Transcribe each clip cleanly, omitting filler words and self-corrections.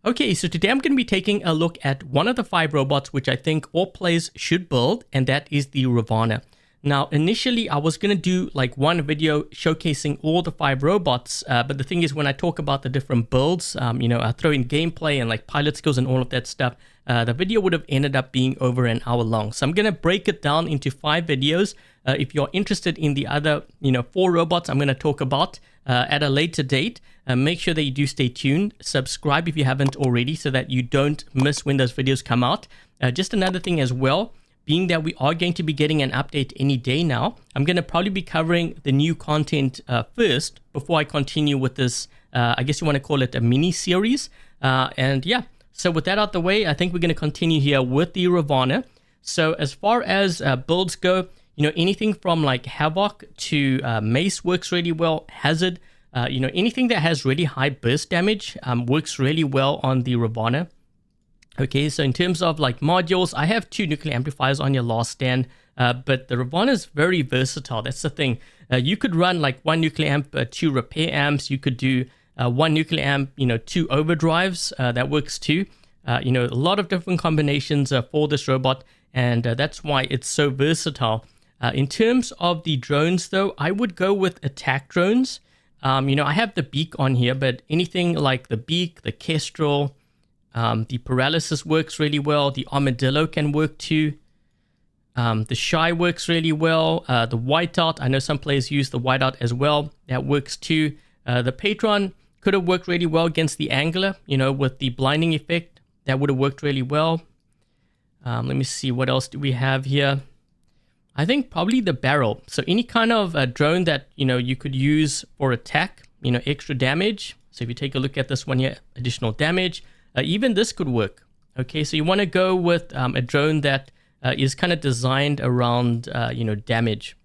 Okay, so today I'm going to be taking a look at one of the 5 robots which I think all players should build, and that is the Ravana. Now, initially I was going to do like one video showcasing all the 5 robots, but the thing is, when I talk about the different builds, I throw in gameplay and like pilot skills and all of that stuff, the video would have ended up being over an hour long. So I'm going to break it down into 5 videos. If you're interested in the other, 4 robots I'm going to talk about at a later date, make sure that you do stay tuned. Subscribe if you haven't already so that you don't miss when those videos come out. Just another thing as well, being that we are going to be getting an update any day now, I'm going to probably be covering the new content first before I continue with this, I guess you want to call it a mini series. And yeah, so with that out the way, I think we're going to continue here with the Ravana. So as far as builds go, anything from like Havoc to Mace works really well. Hazard, anything that has really high burst damage works really well on the Ravana. Okay, so in terms of like modules, I have 2 nuclear amplifiers on your last stand, but the Ravana is very versatile. That's the thing. You could run like 1 nuclear amp, 2 repair amps. You could do 1 nuclear amp, 2 overdrives. That works too. A lot of different combinations for this robot, and that's why it's so versatile. In terms of the drones, though, I would go with attack drones. I have the beak on here, but anything like the beak, the kestrel, the paralysis works really well. The armadillo can work too. The shy works really well. The whiteout, I know some players use the whiteout as well. That works too. The patron could have worked really well against the angler, with the blinding effect. That would have worked really well. Let me see, what else do we have here? I think probably the barrel. So any kind of drone that, you could use for attack, extra damage. So if you take a look at this one here, additional damage, even this could work. Okay, so you want to go with a drone that is kind of designed around, damage.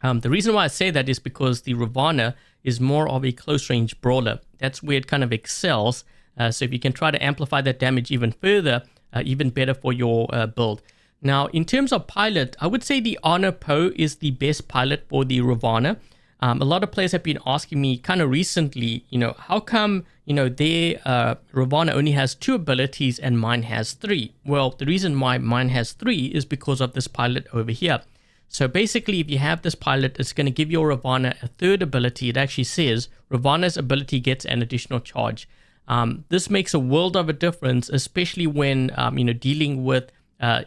The reason why I say that is because the Ravana is more of a close range brawler. That's where it kind of excels. So if you can try to amplify that damage even further, even better for your build. Now, in terms of pilot, I would say the Honor Poe is the best pilot for the Ravana. A lot of players have been asking me kind of recently, how come, their Ravana only has 2 abilities and mine has 3? Well, the reason why mine has 3 is because of this pilot over here. So basically, if you have this pilot, it's going to give your Ravana a 3rd ability. It actually says Ravana's ability gets an additional charge. This makes a world of a difference, especially when, dealing with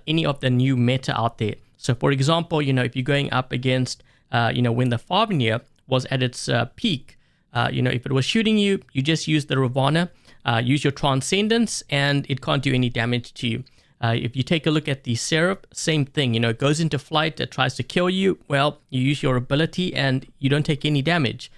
any of the new meta out there. So for example, if you're going up against, when the Farvenier was at its peak, if it was shooting you, you just use the Ravana, use your Transcendence, and it can't do any damage to you. If you take a look at the Seraph, same thing, it goes into flight, it tries to kill you. Well, you use your ability and you don't take any damage.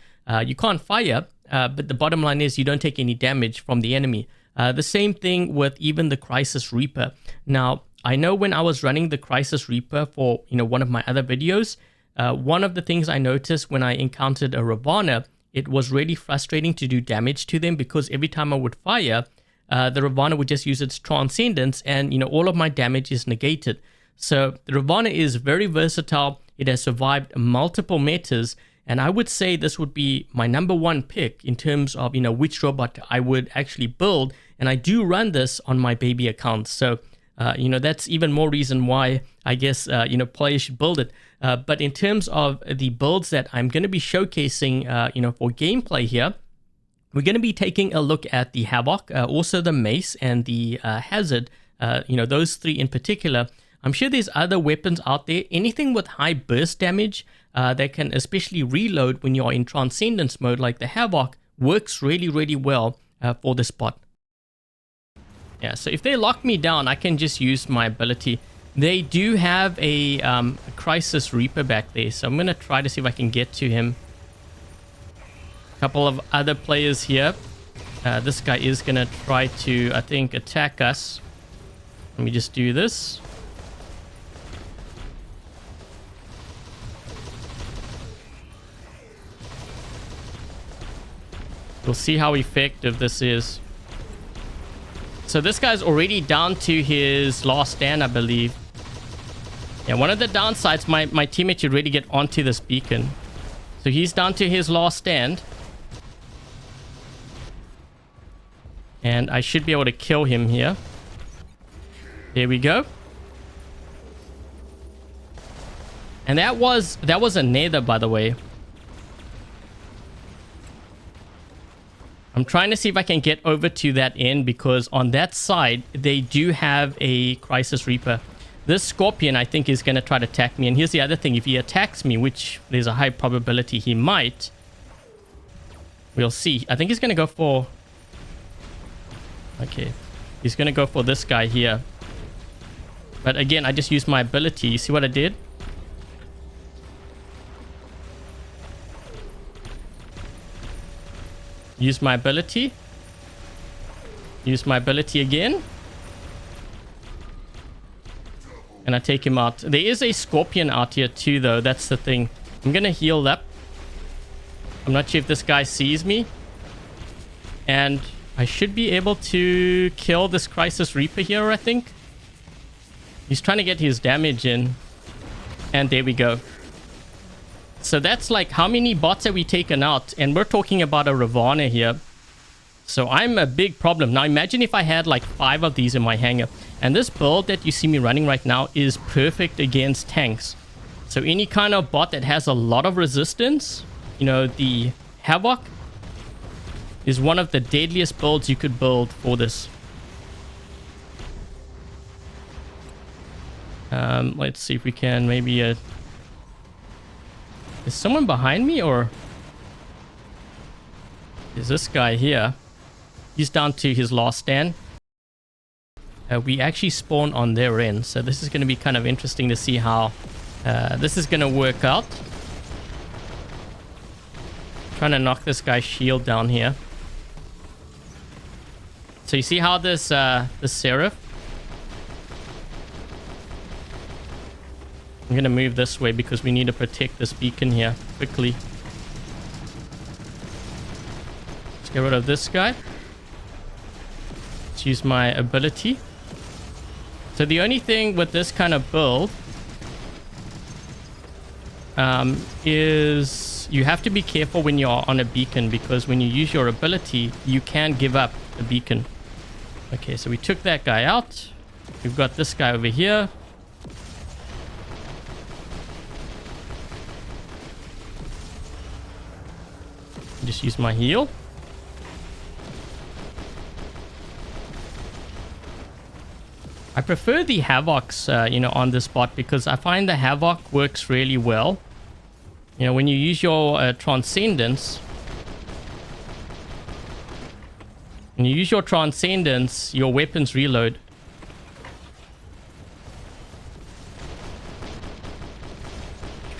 You can't fire, but the bottom line is you don't take any damage from the enemy. The same thing with even the Crisis Reaper. Now, I know when I was running the Crisis Reaper for, one of my other videos, one of the things I noticed when I encountered a Ravana, it was really frustrating to do damage to them because every time I would fire, the Ravana would just use its Transcendence and, all of my damage is negated. So the Ravana is very versatile. It has survived multiple metas, and I would say this would be my number 1 pick in terms of, which robot I would actually build. And I do run this on my baby account. So, that's even more reason why I guess, players should build it. But in terms of the builds that I'm going to be showcasing, for gameplay here, we're going to be taking a look at the Havoc, also the Mace and the Hazard, those 3 in particular. I'm sure there's other weapons out there. Anything with high burst damage that can especially reload when you're in Transcendence mode, like the Havoc, works really, really well for this spot. Yeah, so if they lock me down, I can just use my ability. They do have a Crisis Reaper back there, so I'm going to try to see if I can get to him. A couple of other players here. This guy is going to try to, I think, attack us. Let me just do this. We'll see how effective this is. So this guy's already down to his last stand, I believe. Yeah, one of the downsides, my teammate should really get onto this beacon. So he's down to his last stand. And I should be able to kill him here. There we go. And that was a nether, by the way. I'm trying to see if I can get over to that end, because on that side, they do have a Crisis Reaper. This Scorpion, I think, is going to try to attack me. And here's the other thing. If he attacks me, which there's a high probability he might, we'll see. I think he's going to go for... Okay. He's going to go for this guy here. But again, I just used my ability. You see what I did? Use my ability. Use my ability again. And I take him out. There is a Scorpion out here too, though. That's the thing. I'm going to heal up. I'm not sure if this guy sees me. And I should be able to kill this Crisis Reaper here, I think. He's trying to get his damage in. And there we go. So that's like, how many bots have we taken out? And we're talking about a Ravana here. So I'm a big problem. Now imagine if I had like 5 of these in my hangar. And this build that you see me running right now is perfect against tanks. So any kind of bot that has a lot of resistance, you know, the Havoc is one of the deadliest builds you could build for this. Let's see if we can maybe... Is someone behind me, or is this guy here? He's down to his last stand. We actually spawn on their end, so this is going to be kind of interesting to see how this is going to work out. Trying to knock this guy's shield down here. So you see how this Seraph? I'm going to move this way because we need to protect this beacon here quickly. Let's get rid of this guy. Let's use my ability. So the only thing with this kind of build is you have to be careful when you're on a beacon, because when you use your ability, you can give up the beacon. Okay, so we took that guy out. We've got this guy over here. Just use my heal. I prefer the Havocs, you know, on this bot, because I find the Havoc works really well. You know, when you use your Transcendence, your weapons reload.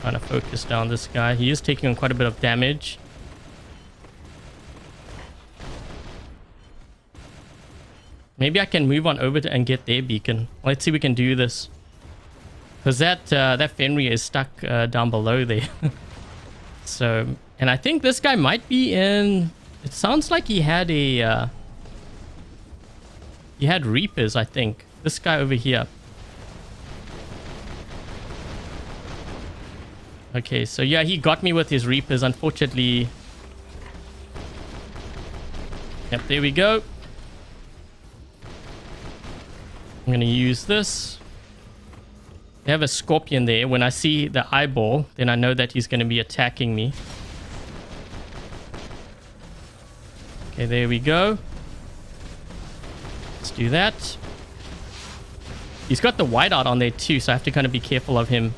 Trying to focus down this guy. He is taking on quite a bit of damage. Maybe I can move on over to and get their beacon. Let's see if we can do this. Because that Fenrir is stuck down below there. So, and I think this guy might be in... It sounds like he had a... he had Reapers, I think. This guy over here. Okay, so yeah, he got me with his Reapers, unfortunately. Yep, there we go. I'm going to use this. They have a Scorpion there. When I see the eyeball, then I know that he's going to be attacking me. Okay, there we go. Let's do that. He's got the whiteout on there too, so I have to kind of be careful of him.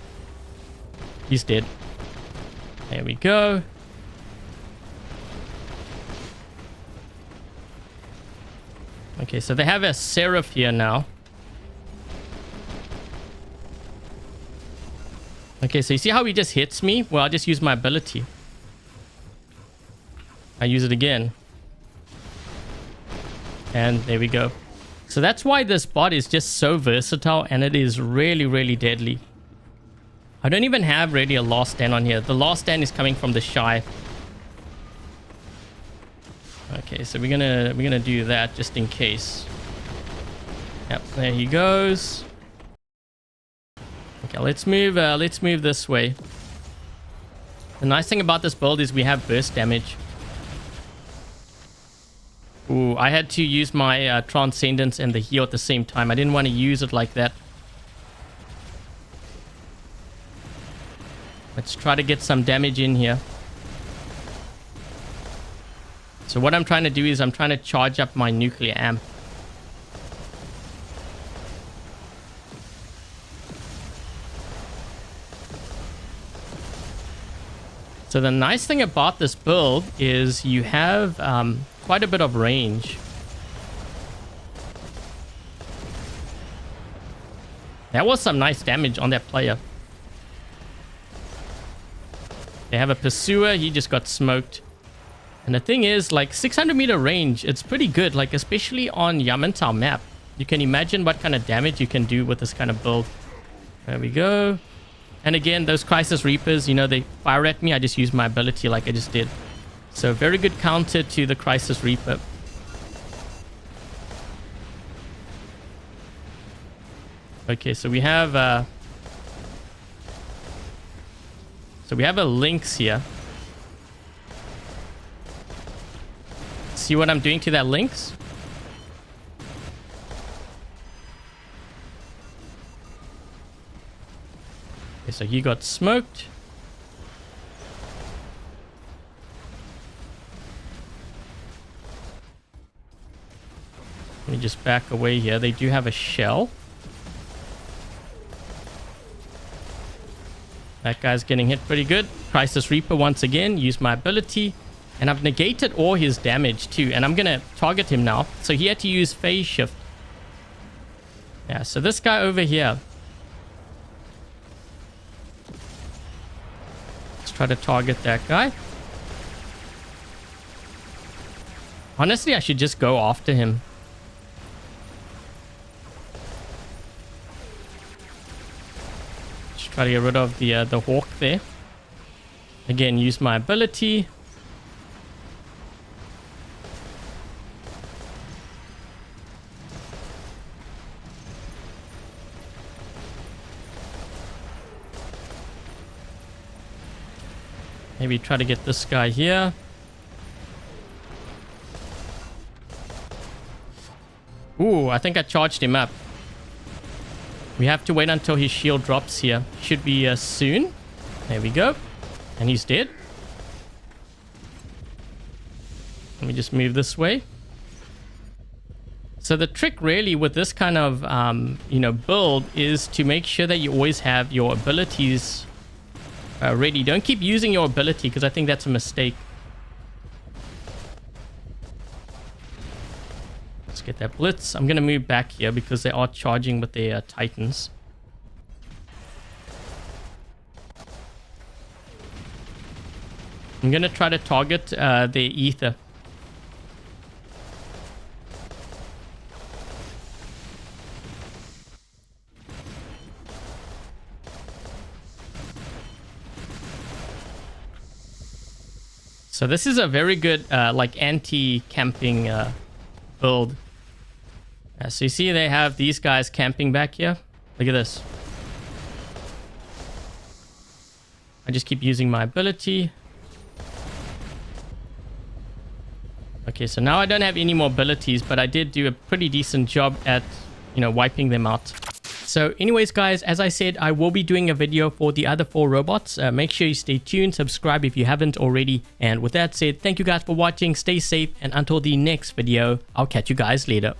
He's dead. There we go. Okay, so they have a Seraph here now. Okay, so you see how he just hits me? Well, I'll just use my ability. I use it again. And there we go. So that's why this bot is just so versatile, and it is really, really deadly. I don't even have really a last stand on here. The last stand is coming from the Shy. Okay, so we're gonna do that just in case. Yep, there he goes. Okay, let's move this way. The nice thing about this build is we have burst damage. Ooh, I had to use my Transcendence and the heal at the same time. I didn't want to use it like that. Let's try to get some damage in here. So what I'm trying to do is I'm trying to charge up my nuclear amp. So the nice thing about this build is you have quite a bit of range. That was some nice damage on that player. They have a pursuer, he just got smoked. And the thing is, like 600 meter range, it's pretty good, like especially on Yamantau map. You can imagine what kind of damage you can do with this kind of build. There we go. And again, those Crisis Reapers, you know, they fire at me. I just use my ability like I just did. So very good counter to the Crisis Reaper. Okay, so we have a Lynx here. See what I'm doing to that Lynx? Okay, so he got smoked. Let me just back away here. They do have a shell. That guy's getting hit pretty good. Crisis Reaper once again. Use my ability. And I've negated all his damage too. And I'm going to target him now. So he had to use phase shift. Yeah, so this guy over here. Let's try to target that guy. Honestly, I should just go after him. Just try to get rid of the hawk there. Again, use my ability. Maybe try to get this guy here. Ooh, I think I charged him up. We have to wait until his shield drops here. Should be soon. There we go. And he's dead. Let me just move this way. So the trick really with this kind of, build is to make sure that you always have your abilities ready. Don't keep using your ability because I think that's a mistake. Let's get that blitz. I'm going to move back here because they are charging with their titans. I'm going to try to target their ether. So this is a very good anti-camping build. So you see they have these guys camping back here. Look at this. I just keep using my ability. Okay, so now I don't have any more abilities, but I did do a pretty decent job at, wiping them out. So anyways, guys, as I said, I will be doing a video for the other 4 robots. Make sure you stay tuned, subscribe if you haven't already. And with that said, thank you guys for watching, stay safe, and until the next video, I'll catch you guys later.